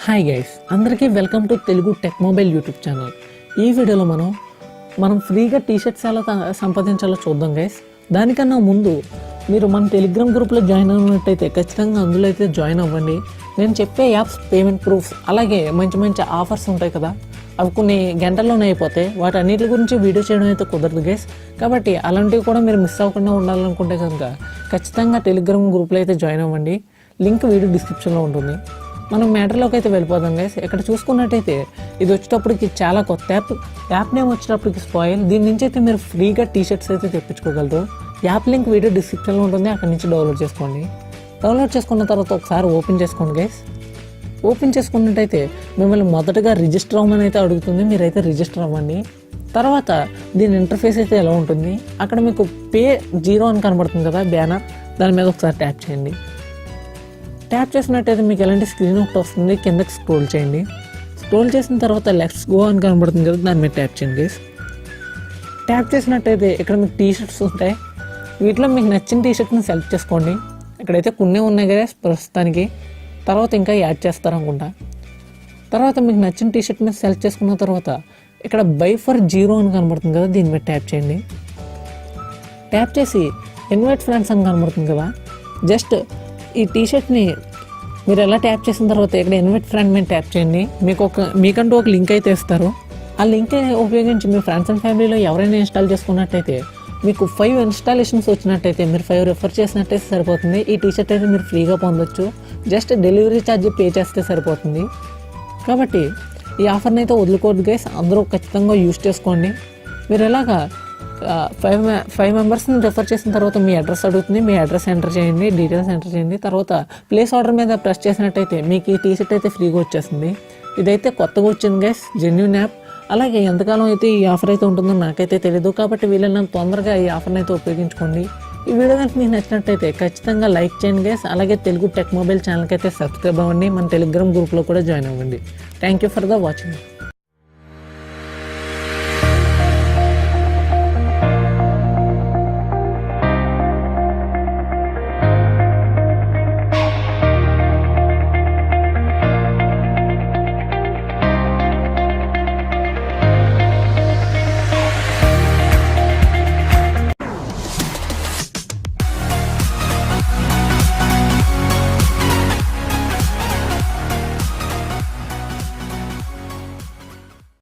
Hi guys, అందరికీ welcome to Telugu tech mobile YouTube channel. ఈ వీడియోలో మనం ఫ్రీగా టీషర్ట్స్ ఎలా సంపాదించాలో చూద్దాం గైస్. దానికన్నా ముందు మీరు మన టెలిగ్రామ్ గ్రూప్లో జాయిన్ అయినట్టయితే ఖచ్చితంగా అందులో అయితే జాయిన్ అవ్వండి. నేను చెప్పే యాప్స్ పేమెంట్ ప్రూఫ్స్ అలాగే మంచి మంచి ఆఫర్స్ ఉంటాయి కదా, అవి కొన్ని గంటల్లోనే అయిపోతాయి. వాటన్నిటి గురించి వీడియో చేయడం అయితే కుదరదు గైస్. కాబట్టి అలాంటివి కూడా మీరు మిస్ అవ్వకుండా ఉండాలనుకుంటే కనుక ఖచ్చితంగా టెలిగ్రామ్ గ్రూప్లో అయితే జాయిన్ అవ్వండి. లింక్ వీడియో డిస్క్రిప్షన్లో ఉంటుంది. మనం మ్యాటర్లోకి అయితే వెళ్ళిపోదాం గైస్. ఇక్కడ చూసుకున్నట్టయితే ఇది వచ్చేటప్పటికి చాలా కొత్త యాప్ నేమ్ వచ్చేటప్పటికి స్పాయిల్. దీని నుంచి అయితే మీరు ఫ్రీగా టీషర్ట్స్ అయితే తెప్పించుకోగలరు. యాప్ లింక్ వీడియో డిస్క్రిప్షన్లో ఉంటుంది, అక్కడ నుంచి డౌన్లోడ్ చేసుకోండి. డౌన్లోడ్ చేసుకున్న తర్వాత ఒకసారి ఓపెన్ చేసుకోండి గైస్. ఓపెన్ చేసుకున్నట్టయితే మిమ్మల్ని మొదటగా రిజిస్టర్ అవ్వమని అయితే అడుగుతుంది. మీరైతే రిజిస్టర్ అవ్వండి. తర్వాత దీని ఇంటర్ఫేస్ అయితే ఎలా ఉంటుంది, అక్కడ మీకు పే 0 అని కనబడుతుంది కదా బ్యానర్, దాని మీద ఒకసారి ట్యాప్ చేయండి. ట్యాప్ చేసినట్టయితే మీకు ఎలాంటి స్క్రీన్ ఒకటి వస్తుంది. కిందకి స్క్రోల్ చేయండి. స్క్రోల్ చేసిన తర్వాత లెట్స్ గో అని కనబడుతుంది కదా, దాని మీద ట్యాప్ చేయండి గైస్. ట్యాప్ చేసినట్టయితే ఇక్కడ మీకు టీషర్ట్స్ ఉంటాయి. వీటిలో మీకు నచ్చిన టీషర్ట్ని సెలెక్ట్ చేసుకోండి. ఇక్కడైతే కొన్ని ఉన్నాయి కదా ప్రస్తుతానికి, తర్వాత ఇంకా యాడ్ చేస్తారనుకుంటా. తర్వాత మీకు నచ్చిన టీషర్ట్ని సెలెక్ట్ చేసుకున్న తర్వాత ఇక్కడ బై ఫర్ 0 అని కనబడుతుంది కదా, దీని మీద ట్యాప్ చేయండి. ట్యాప్ చేసి ఇన్వైట్ ఫ్రెండ్స్ అని కనబడుతుంది కదా, జస్ట్ ఈ టీషర్ట్ని మీరు ఎలా ట్యాప్ చేసిన తర్వాత ఇక్కడ ఇన్వైట్ ఫ్రెండ్ మీద ట్యాప్ చేయండి. మీకంటూ ఒక లింక్ అయితే ఇస్తారు. ఆ లింక్ ఉపయోగించి మీ ఫ్రెండ్స్ అండ్ ఫ్యామిలీలో ఎవరైనా ఇన్స్టాల్ చేసుకున్నట్టయితే మీకు 5 ఇన్స్టాలేషన్స్ వచ్చినట్టయితే మీరు 5 రిఫర్ చేసినట్టయితే సరిపోతుంది. ఈ టీషర్ట్ అయితే మీరు ఫ్రీగా పొందొచ్చు. జస్ట్ డెలివరీ ఛార్జ్ పే చేస్తే సరిపోతుంది. కాబట్టి ఈ ఆఫర్ని అయితే వదులుకోవద్దు గైస్. అందరూ ఖచ్చితంగా యూజ్ చేసుకోండి. మీరు ఎలాగా 5 మెంబర్స్ని రిఫర్ చేసిన తర్వాత మీ అడ్రస్ అడుగుతుంది. మీ అడ్రస్ ఎంటర్ చేయండి, డీటెయిల్స్ ఎంటర్ చేయండి. తర్వాత ప్లేస్ ఆర్డర్ మీద ప్రెస్ చేసినట్టయితే మీకు ఈ టీషర్ట్ అయితే ఫ్రీగా వచ్చేస్తుంది. ఇదైతే కొత్తగా వచ్చింది గైస్, జెన్యూన్ యాప్. అలాగే ఎంతకాలం అయితే ఈ ఆఫర్ అయితే ఉంటుందో నాకైతే తెలియదు. కాబట్టి వీళ్ళని తొందరగా ఈ ఆఫర్ని అయితే ఉపయోగించుకోండి. ఈ వీడియో కనుక మీకు నచ్చినట్టయితే ఖచ్చితంగా లైక్ చేయండి గైస్. అలాగే తెలుగు టెక్ మొబైల్ ఛానల్కి అయితే సబ్స్క్రైబ్ అవ్వండి. మన టెలిగ్రామ్ గ్రూప్లో కూడా జాయిన్ అవ్వండి. Thank you for the watching.